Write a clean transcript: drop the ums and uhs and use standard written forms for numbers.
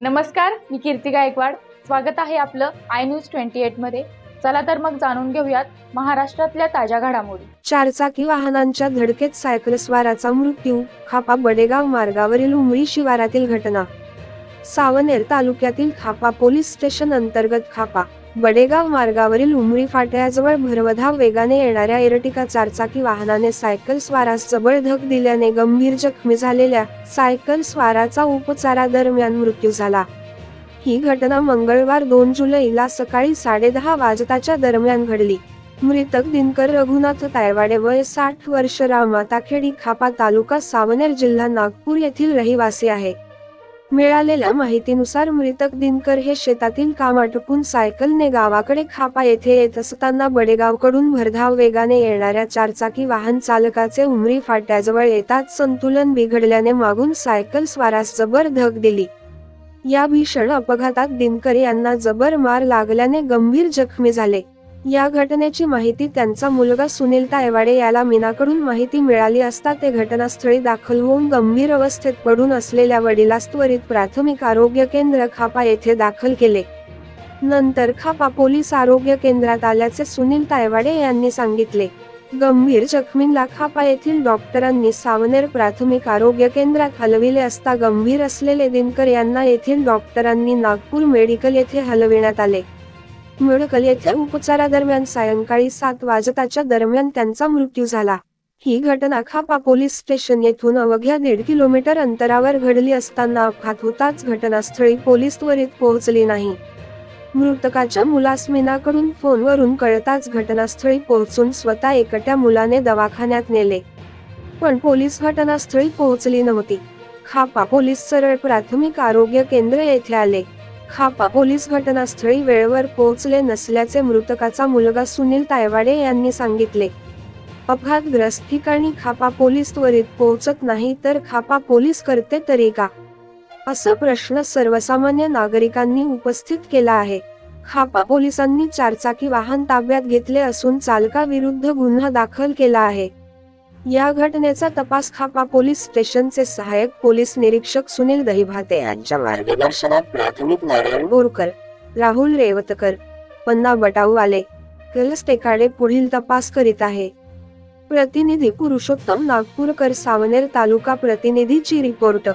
नमस्कार, मी कीर्ती गायकवाड। स्वागत आहे आपलं आय न्यूज 28 मध्ये। चला तर मग जाणून घेऊयात महाराष्ट्रातल्या ताज्या घडामोडी। चारचाकी वाहनांच्या धडकेत सायकलस्वाराचा मृत्यू, खापा बडेगाव मार्गावरील उमरी शिवारातील घटना। सावनेर तालुक्यातील खापा पोलीस स्टेशन अंतर्गत खापा बडेगाव मार्गावरील उमरी फाट्याजवळ भरधाव वेगाने येणाऱ्या एर्टिगा चारचाकी वाहनाने सायकल स्वारास जबर धडक दिल्याने गंभीर जखमी झालेल्या सायकल स्वाराचा उपचारादरम्यान मृत्यू झाला। ही घटना मंगळवार 2 जुलैला सकाळी 10:30 वाजताच्या दरम्यान घडली। मृतक दिनकर रघुनाथ तायवाडे वय 60 वर्ष, रामाताखेडी, खापा तालुका सावनेर, जिल्हा नागपूर येथील रहिवासी आहे। मिळालेल्या माहितीनुसार मृतक दिनकर हे शेतातील काम आटोपून सायकलने गावाकडे खापा येथे येत असताना बडेगावकडून भरधाव वेगाने येणाऱ्या चारचाकी वाहन चालकाचे उमरी फाट्याजवळ येताच संतुलन बिघडल्याने मागून सायकल स्वारास जबर धडक दिली। या भीषण अपघातात दिनकर यांना जबर मार लागल्याने गंभीर जखमी झाले। या घटनेची माहिती त्यांचा मुलगा सुनील तायवाडे याला मीनाकडून माहिती मिळाली असता ते घटनास्थळी दाखल होऊन गंभीर अवस्थेत पडून असलेल्या वडिलास त्वरित प्राथमिक आरोग्य केंद्र खापा येथे दाखल केले। नंतर खापा पोलीस आरोग्य केंद्रात आल्याचे सुनील तायवाडे यांनी सांगितले। गंभीर जखमींना खापा येथील डॉक्टरांनी सावनेर प्राथमिक आरोग्य केंद्रात हलविले असता गंभीर असलेले दिनकर यांना येथील डॉक्टरांनी नागपूर मेडिकल येथे हलविण्यात आले। मेडिकल येथे उपचारादरम्यान सायंकाळी 7 वाजताच्या दरम्यान त्यांचा मृत्यू झाला। ही घटना खापा पोलीस स्टेशन येथून अवघ्या 1.5 किलोमीटर अंतरावर घडली असताना अपघात होताच घटनास्थळी पोलीस त्वरित पोहोचली नाही। मृतकाच्या मुलास मीनाकडून फोनवरून कळताच घटनास्थळी पोहोचून स्वतः एकट्या मुलाने दवाखान्यात नेले, पण पोलीस घटनास्थळी पोहोचली नव्हती। खापा पोलीस सरळ प्राथमिक आरोग्य केंद्र येथे आले। खापा पोलीस घटनास्थळी वेळेवर पोहोचले नसल्याचे मृतकाचा मुलगा सुनील तायवाडे यांनी सांगितले। अपघातग्रस्त ठिकाणी खापा पोलीस त्वरित पोहोचत नाही तर खापा पोलीस करते तरी का, असा प्रश्न सर्वसामान्य नागरिकांनी उपस्थित केला आहे। खापा पोलिसांनी चारचाकी वाहन ताब्यात घेतले असून चालकाविरुद्ध गुन्हा दाखल केला आहे। या घटनेचा तपास खापा पोलीस स्टेशनचे सहाय्यक पोलीस निरीक्षक सुनील दहिभाते यांच्या मार्गदर्शनात प्राथमिक नारायण बोरकर, राहुल रेवतकर, पन्ना बटाऊवाले, कलस टेकाडे पुढील तपास करीत आहे। प्रतिनिधी पुरुषोत्तम नागपूरकर, सावनेर तालुका प्रतिनिधीची रिपोर्ट।